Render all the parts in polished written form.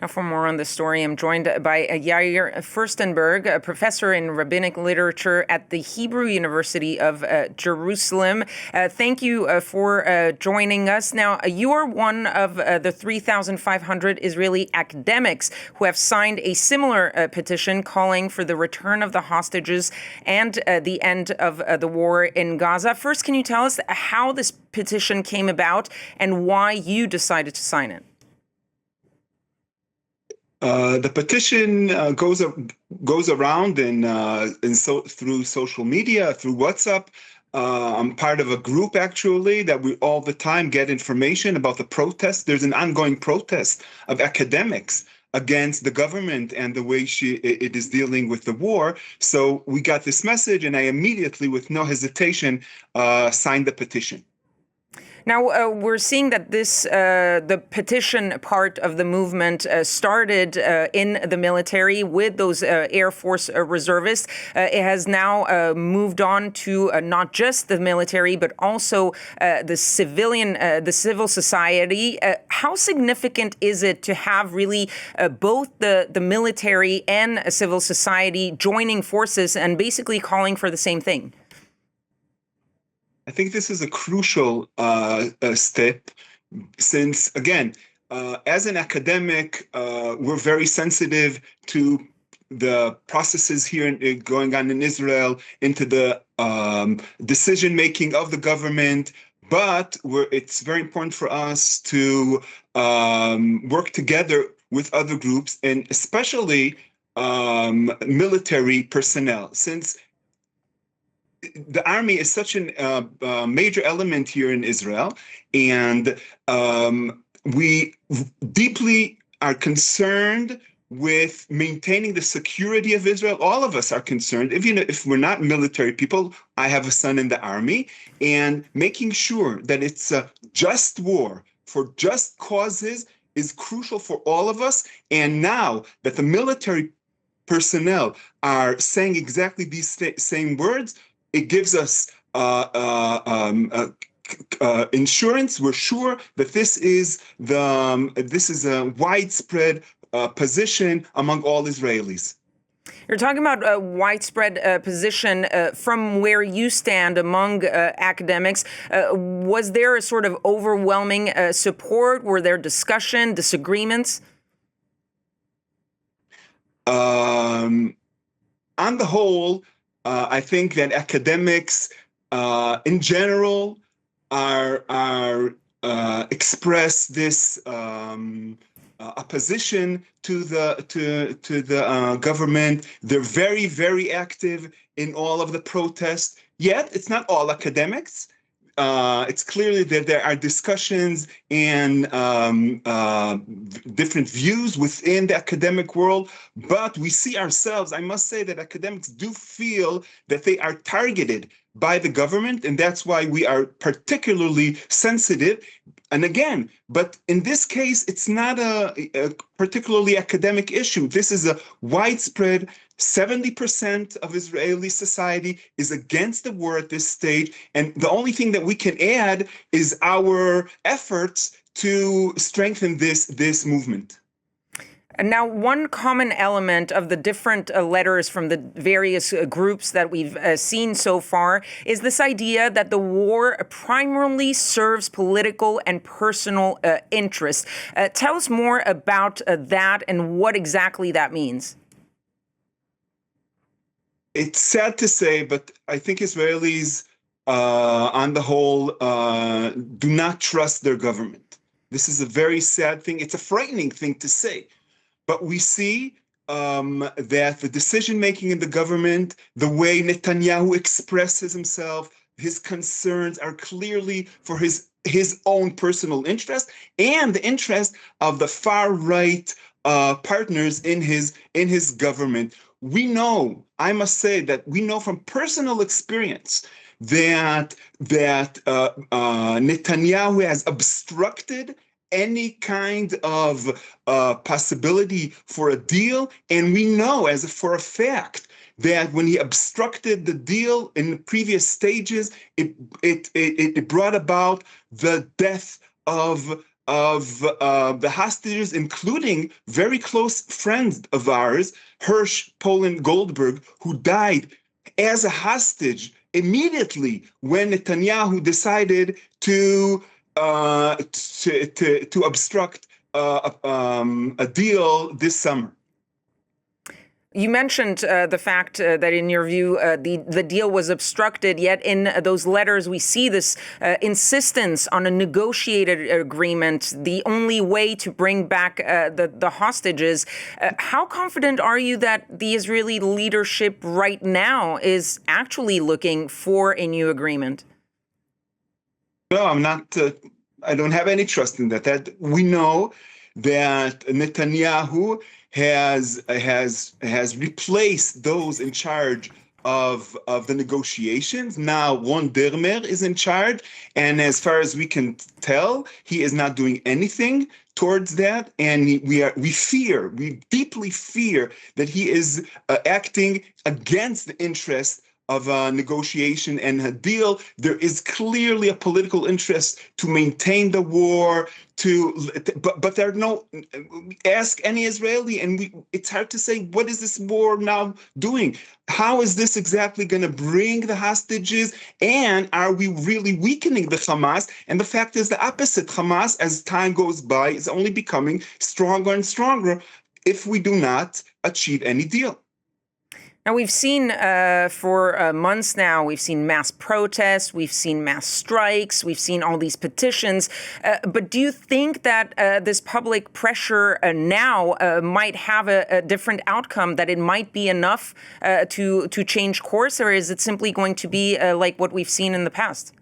Now, for more on this story, I'm joined by Yair Furstenberg, a professor in rabbinic literature at the Hebrew University of Jerusalem. Thank you for joining us. Now, you are one of the 3,500 Israeli academics who have signed a similar petition calling for the return of the hostages and the end of the war in Gaza. First, can you tell us how this petition came about and why you decided to sign it? The petition goes around through social media, through WhatsApp. I'm part of a group actually that we all the time get information about the protests. There's an ongoing protest of academics against the government and the way it is dealing with the war. So we got this message, and I immediately, with no hesitation, signed the petition. Now, we're seeing that the petition part of the movement started in the military with those Air Force reservists. It has now moved on to not just the military, but also the civil society. How significant is it to have really both the military and civil society joining forces and basically calling for the same thing? I think this is a crucial step since, again, as an academic, we're very sensitive to the processes here going on in Israel, into the decision-making of the government, but it's very important for us to work together with other groups, and especially military personnel, since the army is such a major element here in Israel, and we deeply are concerned with maintaining the security of Israel. All of us are concerned, even if we're not military people. I have a son in the army, and making sure that it's a just war for just causes is crucial for all of us. And now that the military personnel are saying exactly these same words, it gives us insurance. We're sure that this is a widespread position among all Israelis. You're talking about a widespread position from where you stand among academics. Was there a sort of overwhelming support? Were there disagreements? On the whole, I think that academics, in general, express this opposition to the government. They're very, very active in all of the protests. Yet, it's not all academics. It's clearly that there are discussions and different views within the academic world, but we see ourselves, I must say that academics do feel that they are targeted by the government, and that's why we are particularly sensitive. And again, but in this case, it's not a particularly academic issue. This is a widespread 70% of Israeli society is against the war at this stage. And the only thing that we can add is our efforts to strengthen this movement. And now, one common element of the different letters from the various groups that we've seen so far is this idea that the war primarily serves political and personal interests. Tell us more about that and what exactly that means. It's sad to say, but I think Israelis, on the whole, do not trust their government. This is a very sad thing. It's a frightening thing to say. But we see that the decision-making in the government, the way Netanyahu expresses himself, his concerns are clearly for his own personal interest and the interest of the far-right partners in his government. We know, I must say that we know from personal experience that Netanyahu has obstructed any kind of possibility for a deal, and we know for a fact that when he obstructed the deal in the previous stages, it brought about the death of of the hostages, including very close friends of ours, Hirsch Poland Goldberg, who died as a hostage immediately when Netanyahu decided to obstruct a deal this summer. You mentioned the fact that, in your view, the deal was obstructed, yet in those letters we see this insistence on a negotiated agreement, the only way to bring back the hostages. How confident are you that the Israeli leadership right now is actually looking for a new agreement? No, I'm not. I don't have any trust in that. That we know that Netanyahu has replaced those in charge of the negotiations. Now Ron Dermer is in charge, and as far as we can tell, he is not doing anything towards that. And we deeply fear that he is acting against the interest of a negotiation and a deal. There is clearly a political interest to maintain the war, but there are no, ask any Israeli, and it's hard to say, what is this war now doing? How is this exactly going to bring the hostages? And are we really weakening the Hamas? And the fact is the opposite. Hamas, as time goes by, is only becoming stronger and stronger if we do not achieve any deal. Now, we've seen for months now, we've seen mass protests, we've seen mass strikes, we've seen all these petitions. But do you think that this public pressure now might have a different outcome, that it might be enough to change course, or is it simply going to be like what we've seen in the past?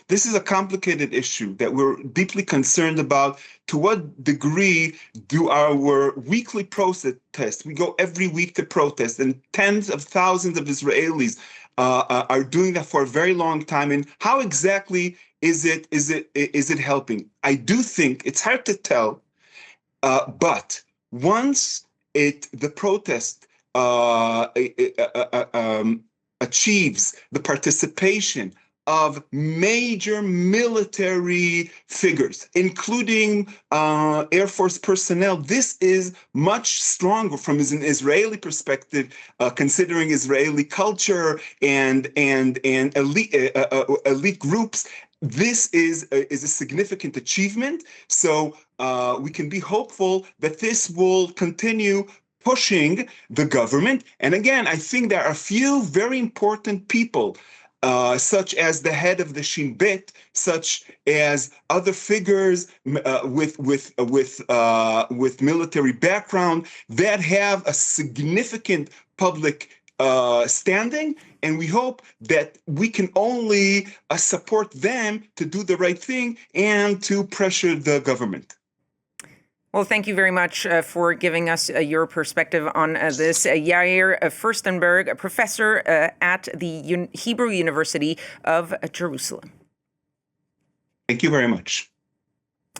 This is a complicated issue that we're deeply concerned about. To what degree do our weekly protests, we go every week to protest, and tens of thousands of Israelis are doing that for a very long time. And how exactly is it helping? I do think it's hard to tell, but once the protest achieves the participation of major military figures, including Air Force personnel, this is much stronger from an Israeli perspective, considering Israeli culture and elite groups. This is a significant achievement. So we can be hopeful that this will continue pushing the government. And again, I think there are a few very important people, such as the head of the Shin Bet, such as other figures with military background that have a significant public standing, and we hope that we can only support them to do the right thing and to pressure the government. Well, thank you very much for giving us your perspective on this. Yair Furstenberg, a professor at the Hebrew University of Jerusalem. Thank you very much.